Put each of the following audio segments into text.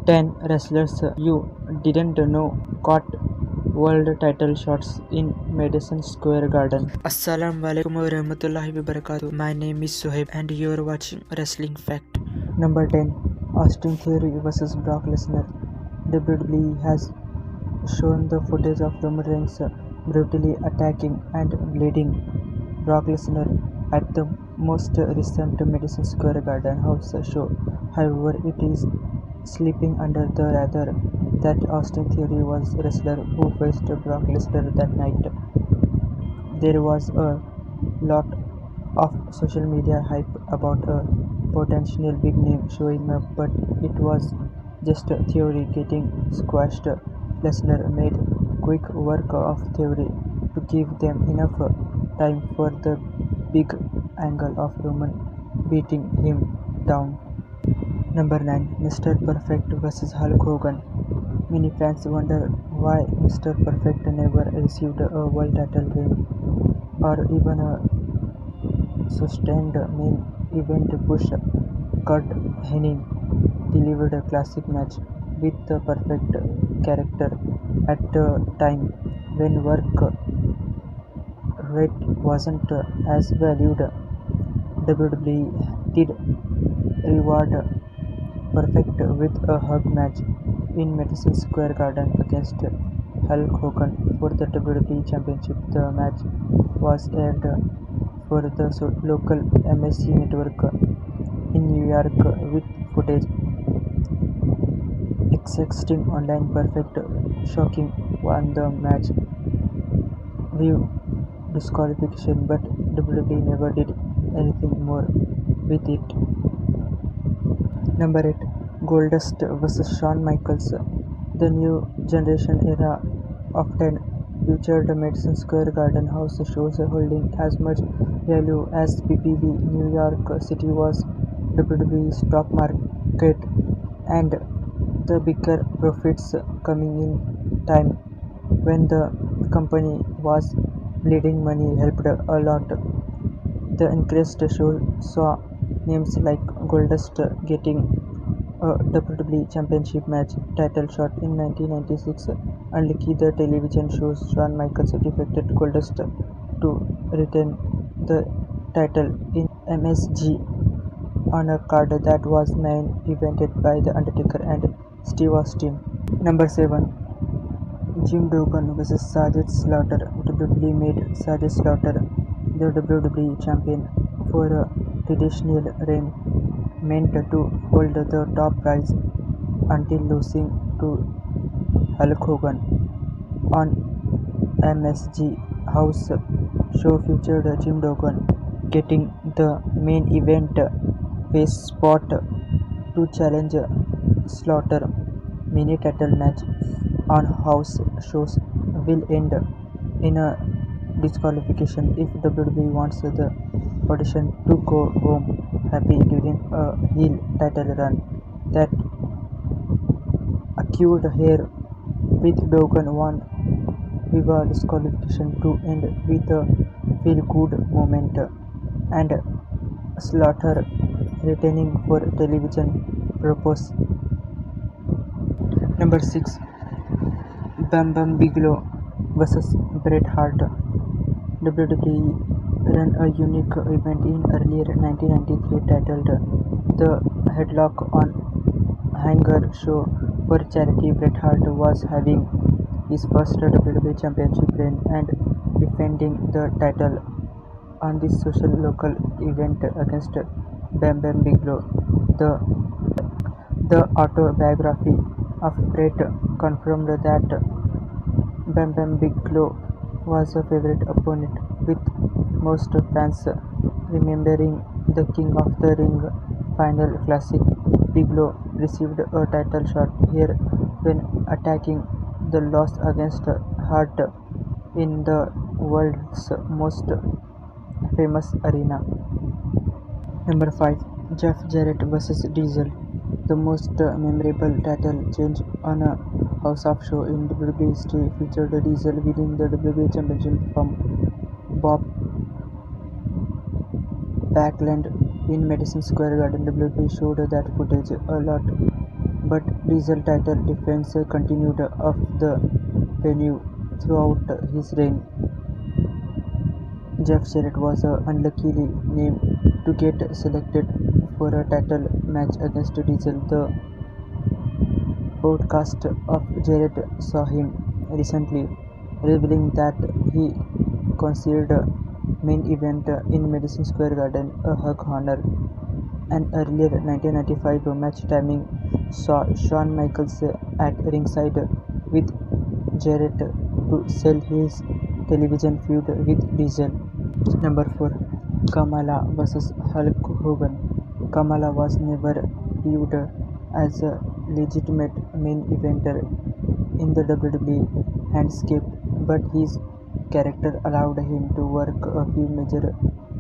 10 wrestlers you didn't know got world title shots in Madison Square Garden. Assalamu alaikum wa rahmatullahi wa barakatuh. My name is Soheb and you are watching Wrestling Fact. Number 10. Austin Theory vs Brock Lesnar. WWE has shown the footage of Roman Reigns brutally attacking and bleeding Brock Lesnar at the most recent Madison Square Garden house show. However, it is slipping under the radar that Austin Theory was the wrestler who faced Brock Lesnar that night. There was a lot of social media hype about a potential big name showing up, but it was just Theory getting squashed. Lesnar made quick work of Theory to give them enough time for the big angle of Roman beating him down. Number 9. Mr. Perfect vs Hulk Hogan. Many fans wonder why Mr. Perfect never received a world title reign or even a sustained main event push. Kurt Hennig delivered a classic match with the perfect character at a time when work rate wasn't as valued. WWE did reward Perfect with a hug match in Madison Square Garden against Hulk Hogan for the WWE Championship. The match was aired for the local MSG network in New York with footage existing online. Perfect shocking won the match via disqualification, but WWE never did anything more with it. Number 8. Goldust vs Shawn Michaels. The new generation era often featured Madison Square Garden house shows holding as much value as PPV. New York City was WWE's stock market, and the bigger profits coming in time when the company was bleeding money helped a lot. The increased show saw names like Goldust getting a WWE Championship match title shot in 1996. Unlike the television shows, Shawn Michaels defeated Goldust to retain the title in MSG on a card that was main evented by The Undertaker and Steve Austin. Number 7. Jim Duggan vs Sergeant Slaughter. WWE made Sergeant Slaughter the WWE champion for a traditional reign meant to hold the top prize until losing to Hulk Hogan. On MSG house show featured Jim Duggan getting the main event face spot to challenge Slaughter. Mini title match on house shows will end in a disqualification if WWE wants the audition to go home happy during a heel title run. That occurred here with Duggan won via disqualification to end with a feel-good moment and Slaughter retaining for television purpose. Number 6. Bam Bam Bigelow vs Bret Hart. WWE ran a unique event in earlier 1993 titled The Headlock on Hanger show for charity. Bret Hart was having his first WWE Championship reign and defending the title on this social local event against Bam Bam Bigelow. The autobiography of Bret confirmed that Bam Bam Bigelow was a favorite opponent, with most fans remembering the King of the Ring final classic. Bigelow received a title shot here when attacking the loss against Hart in the world's most famous arena. Number 5. Jeff Jarrett vs Diesel. The most memorable title change on a house of show in WWE history featured Diesel winning the WWE Championship from Bob Backlund in Madison Square Garden. WWE showed that footage a lot but Diesel title defense continued off the venue throughout his reign. Jeff Jarrett was unluckily named to get selected for a title match against Diesel. The podcast of Jarrett saw him recently, revealing that he considered a main event in Madison Square Garden a hug honor. An earlier 1995 match timing saw Shawn Michaels at ringside with Jarrett to sell his television feud with Diesel. Number 4. Kamala vs. Hulk Hogan. Kamala was never viewed as a legitimate main eventer in the WWE landscape, but his character allowed him to work a few major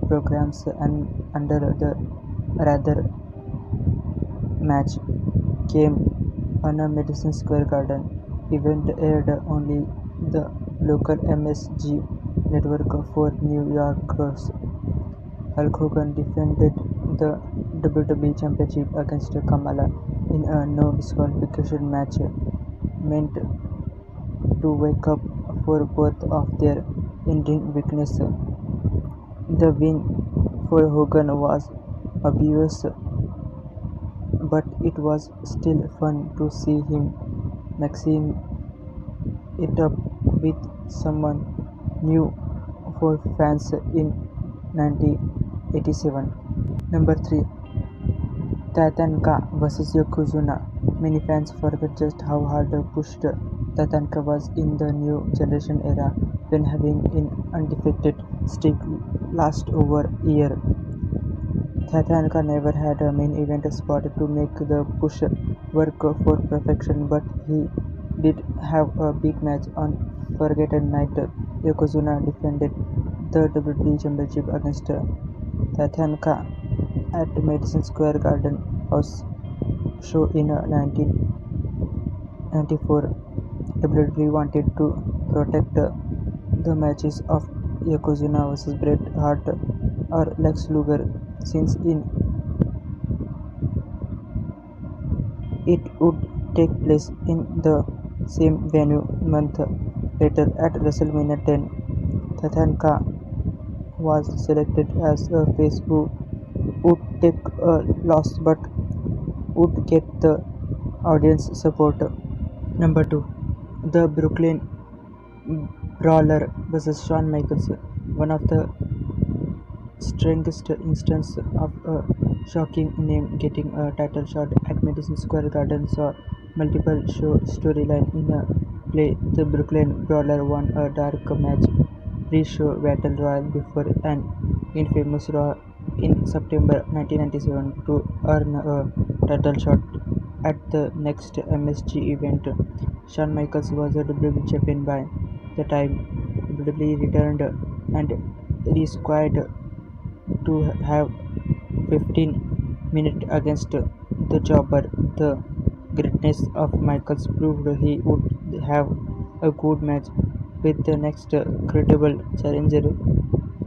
programs and under the rather match came on a Madison Square Garden event aired only the local MSG network for New Yorkers. Hulk Hogan defended the WWE Championship against Kamala in a no disqualification match meant to wake up for both of their in-ring weakness. The win for Hogan was obvious, but it was still fun to see him mixing it up with someone new for fans in 1987. Number 3. Tatanka vs. Yokozuna. Many fans forget just how hard pushed Tatanka was in the new generation era when having an undefeated streak last over a year. Tatanka never had a main event spot to make the push work for perfection, but he did have a big match on Forgotten Night. Yokozuna defended the WWE Championship against Tatanka at Madison Square Garden house show in 1994. WWE wanted to protect the matches of Yokozuna vs. Bret Hart or Lex Luger, since it would take place in the same venue month later at WrestleMania 10. Tatanka was selected as a face who would take a loss but would get the audience support. Number 2. The Brooklyn Brawler vs. Shawn Michaels. One of the strangest instances of a shocking name getting a title shot at Madison Square Garden saw multiple storyline in a play. The Brooklyn Brawler won a dark match pre-show battle royal before an infamous Raw in September 1997 to earn a title shot at the next MSG event. Shawn Michaels was a WWE champion by the time. WWE returned and re-squared to have 15 minutes against the Jobber. The greatness of Michaels proved he would have a good match with the next credible challenger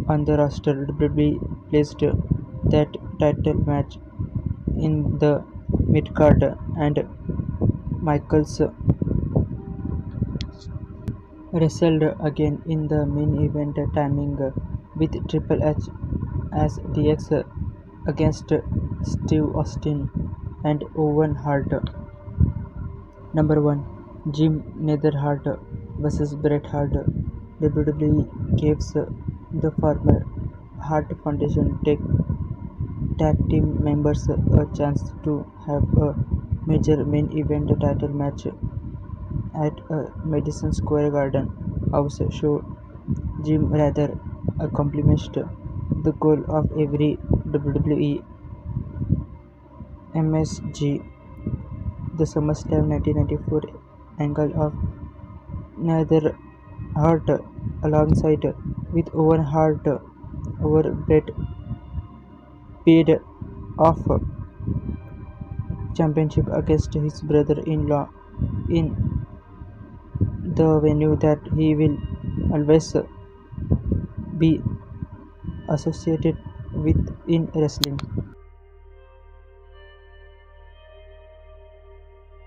on the roster. WWE placed that title match in the mid-card, and Michaels wrestled again in the main event, timing with Triple H as DX against Steve Austin and Owen Hart. Number 1. Jim Hart vs. Bret Hart. WWE gives the former Hart Foundation tag team members a chance to have a major main event title match at a Madison Square Garden house show. Jim rather accomplished the goal of every WWE MSG. The SummerSlam 1994 angle of Nether Hart alongside with Owen Hart over Bret paid off championship against his brother-in-law in the venue that he will always be associated with in wrestling.